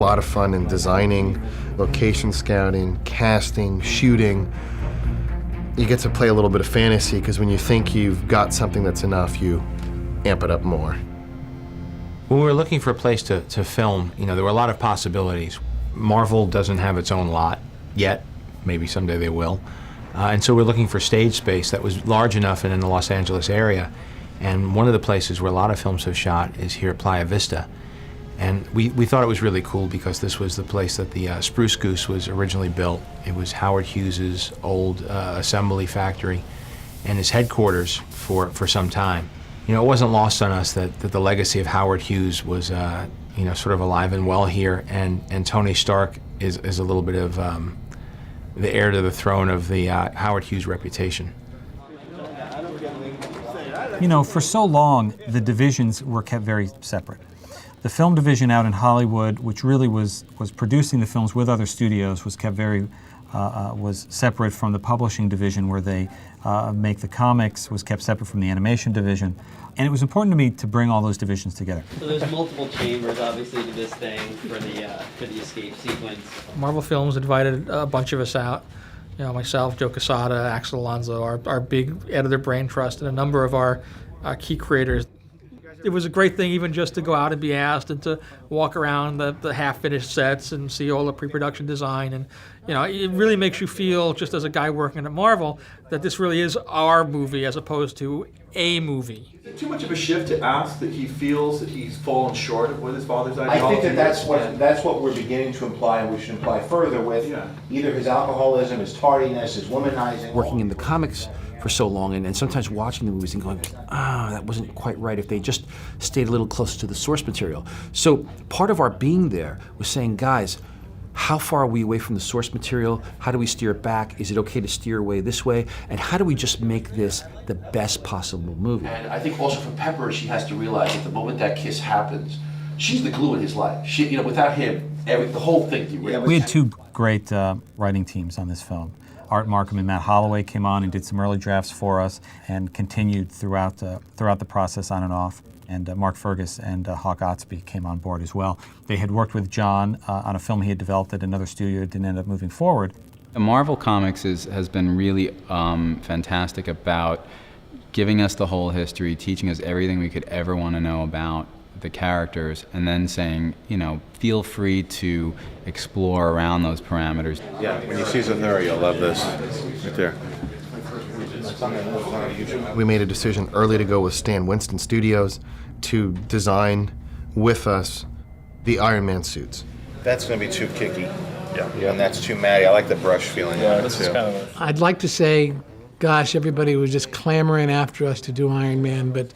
A lot of fun in designing, location scouting, casting, shooting. You get to play a little bit of fantasy because when you think you've got something that's enough, you amp it up more. When we were looking for a place to film, there were a lot of possibilities. Marvel doesn't have its own lot yet. Maybe someday they will. And so we're looking for stage space that was large enough and in the Los Angeles area. And one of the places where a lot of films have shot is here at Playa Vista. And we thought it was really cool because this was the place that the Spruce Goose was originally built. It was Howard Hughes's old assembly factory and his headquarters for some time. It wasn't lost on us that the legacy of Howard Hughes was sort of alive and well here, and Tony Stark is a little bit of the heir to the throne of the Howard Hughes reputation. For so long, the divisions were kept very separate. The film division out in Hollywood, which really was producing the films with other studios, was kept was separate from the publishing division where they make the comics, was kept separate from the animation division. And it was important to me to bring all those divisions together. So there's multiple chambers, obviously, to this thing for the escape sequence. Marvel Films invited a bunch of us out. Myself, Joe Quesada, Axel Alonso, our big editor brain trust, and a number of our key creators. It was a great thing even just to go out and be asked and to walk around the half-finished sets and see all the pre-production design. And, it really makes you feel, just as a guy working at Marvel, that this really is our movie as opposed to a movie. Is it too much of a shift to ask that he feels that he's fallen short of what his father's ideology I think that's what we're beginning to imply, and we should imply further with either his alcoholism, his tardiness, his womanizing. Working in the comics for so long, and sometimes watching the movies and going, that wasn't quite right if they just stayed a little closer to the source material. So part of our being there was saying, guys, how far are we away from the source material? How do we steer it back? Is it okay to steer away this way? And how do we just make this the best possible movie? And I think also for Pepper, she has to realize that the moment that kiss happens, she's the glue in his life. She, without him, the whole thing derailed. We had two great writing teams on this film. Art Markham and Matt Holloway came on and did some early drafts for us and continued throughout the process on and off. And Mark Fergus and Hawk Otsby came on board as well. They had worked with John on a film he had developed at another studio that didn't end up moving forward. Marvel Comics has been really fantastic about giving us the whole history, teaching us everything we could ever want to know about the characters, and then saying, feel free to explore around those parameters. Yeah, when you see Zathura, you'll love this right there. We made a decision early to go with Stan Winston Studios to design with us the Iron Man suits. That's going to be too kicky. Yeah. And that's too matty. I like the brush feeling. Yeah, this is kind of I'd like to say, gosh, everybody was just clamoring after us to do Iron Man, but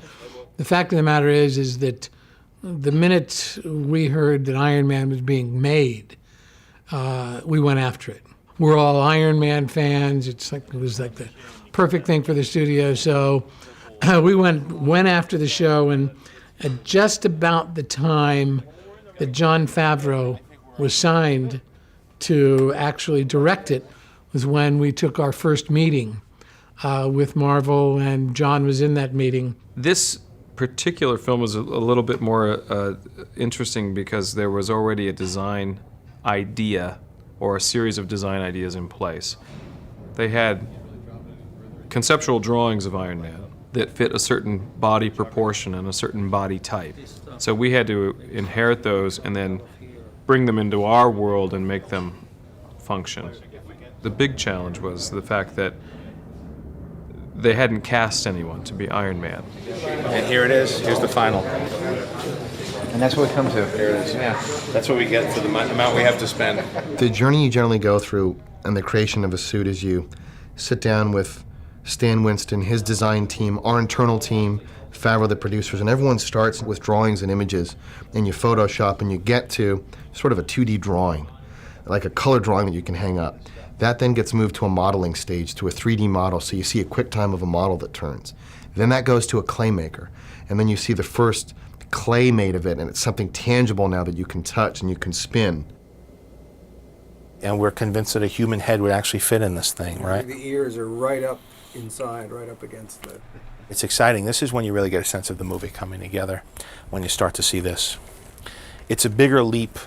the fact of the matter is that the minute we heard that Iron Man was being made, we went after it. We're all Iron Man fans. It was like the perfect thing for the studio. So we went after the show, and at just about the time that Jon Favreau was signed to actually direct it was when we took our first meeting with Marvel, and John was in that meeting. This particular film was a little bit more interesting because there was already a design idea or a series of design ideas in place. They had conceptual drawings of Iron Man that fit a certain body proportion and a certain body type. So we had to inherit those and then bring them into our world and make them function. The big challenge was the fact that they hadn't cast anyone to be Iron Man. And here it is. Here's the final. And that's what we come to. Here it is. Yeah. That's what we get for the amount we have to spend. The journey you generally go through in the creation of a suit is you sit down with Stan Winston, his design team, our internal team, Favreau, the producers, and everyone starts with drawings and images, and you Photoshop and you get to sort of a 2D drawing, like a color drawing that you can hang up. That then gets moved to a modeling stage, to a 3D model, so you see a quick time of a model that turns. Then that goes to a clay maker, and then you see the first clay made of it, and it's something tangible now that you can touch and you can spin. And we're convinced that a human head would actually fit in this thing, right? The ears are right up inside, right up against the... It's exciting. This is when you really get a sense of the movie coming together, when you start to see this. It's a bigger leap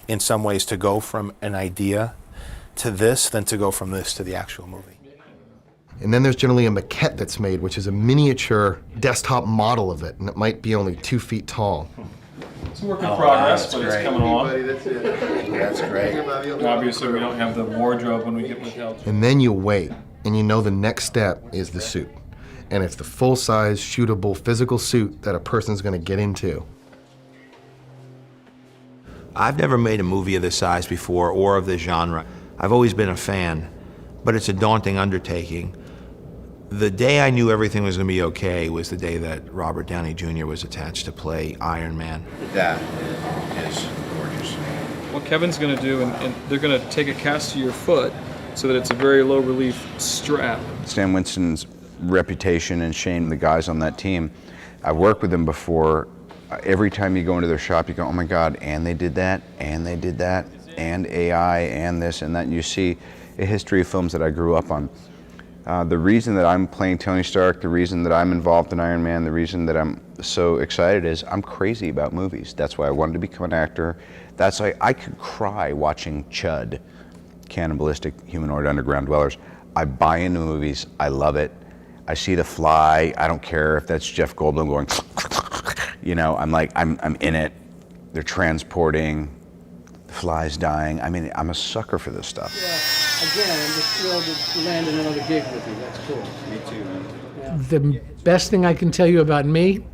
in some ways to go from an idea to this than to go from this to the actual movie. And then there's generally a maquette that's made, which is a miniature desktop model of it, and it might be only 2 feet tall. It's a work in progress, but it's coming along. That's great. And obviously, we don't have the wardrobe when we get with help. And then you wait, and you know the next step is the suit. And it's the full-size, shootable, physical suit that a person's going to get into. I've never made a movie of this size before or of this genre. I've always been a fan, but it's a daunting undertaking. The day I knew everything was going to be okay was the day that Robert Downey Jr. was attached to play Iron Man. That is gorgeous. What Kevin's going to do, and they're going to take a cast to your foot so that it's a very low relief strap. Stan Winston's reputation and Shane, the guys on that team, I've worked with them before. Every time you go into their shop, you go, oh my God, and they did that, and they did that, and AI, and this and that. And you see a history of films that I grew up on. The reason that I'm playing Tony Stark, the reason that I'm involved in Iron Man, the reason that I'm so excited is I'm crazy about movies. That's why I wanted to become an actor. That's why I could cry watching Chud, Cannibalistic Humanoid Underground Dwellers. I buy into movies, I love it. I see The Fly, I don't care if that's Jeff Goldblum going, you know, I'm like, I'm in it. They're transporting, the fly's dying. I mean, I'm a sucker for this stuff. Yeah, again, I'm just thrilled to land another gig with you. That's cool. Me too, man. Yeah. The best thing I can tell you about me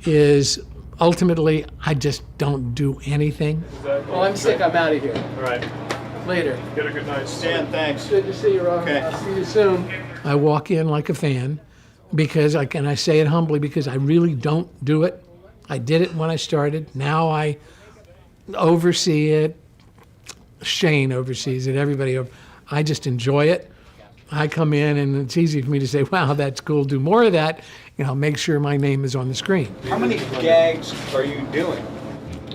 is ultimately I just don't do anything. Well, I'm sick. I'm out of here. All right. Later. Get a good night. Stan, thanks. Good to see you, Rob. Okay. I'll see you soon. I walk in like a fan because I say it humbly because I really don't do it. I did it when I started. Now I oversee it. Shane oversees it. Everybody. I just enjoy it. I come in and it's easy for me to say, wow, that's cool. Do more of that. You know, make sure my name is on the screen. How many gags are you doing?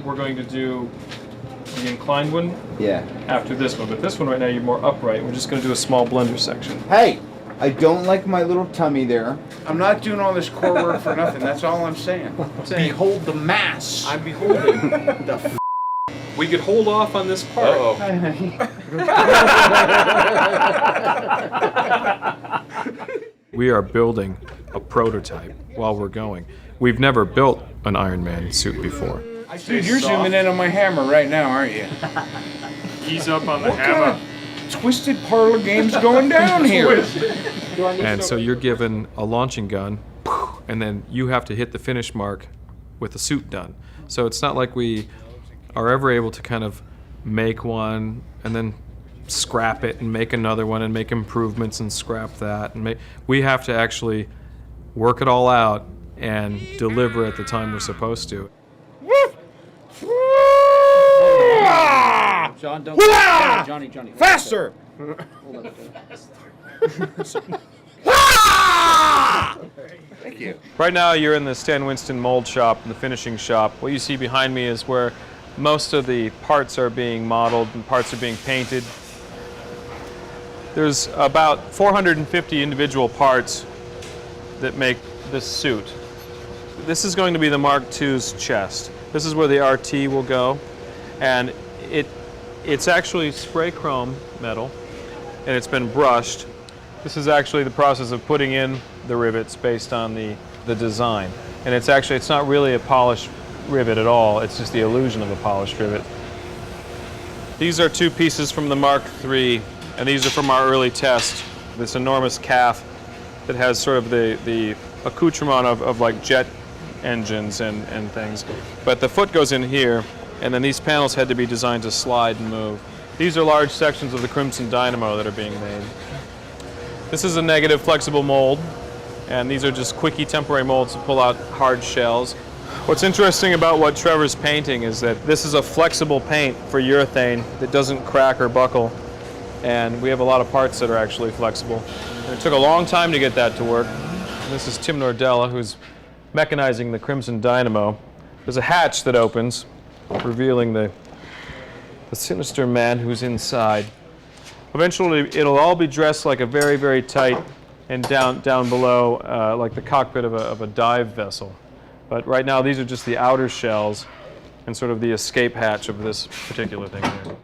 We're going to do the inclined one Yeah. after this one, but this one right now you're more upright. We're just going to do a small blender section. Hey, I don't like my little tummy there. I'm not doing all this core work for nothing. That's all I'm saying. Behold the mass. I'm beholding the We could hold off on this part. We are building a prototype while we're going. We've never built an Iron Man suit before. Dude, you're zooming in on my hammer right now, aren't you? Ease up on the What kind of twisted parlor game's going down here? And so you're given a launching gun, and then you have to hit the finish mark with the suit done. So it's not like we are ever able to kind of make one and then scrap it and make another one and make improvements and scrap that. And we have to actually work it all out and deliver at the time we're supposed to. John, don't. Johnny. Faster! Thank you. Right now you're in the Stan Winston mold shop, the finishing shop. What you see behind me is where most of the parts are being modeled and parts are being painted. There's about 450 individual parts that make this suit. This is going to be the Mark II's chest. This is where the RT will go, and it's actually spray chrome metal, and it's been brushed. This is actually the process of putting in the rivets based on the design. And it's not really a polished rivet at all, it's just the illusion of a polished rivet. These are two pieces from the Mark III, and these are from our early test. This enormous calf that has sort of the accoutrement of like jet engines and things. But the foot goes in here, and then these panels had to be designed to slide and move. These are large sections of the Crimson Dynamo that are being made. This is a negative flexible mold, and these are just quickie temporary molds to pull out hard shells. What's interesting about what Trevor's painting is that this is a flexible paint for urethane that doesn't crack or buckle, and we have a lot of parts that are actually flexible. And it took a long time to get that to work. And this is Tim Nordella, who's mechanizing the Crimson Dynamo. There's a hatch that opens, revealing the sinister man who's inside. Eventually, it'll all be dressed like a very, very tight, and down below, like the cockpit of a dive vessel. But right now, these are just the outer shells, and sort of the escape hatch of this particular thing here.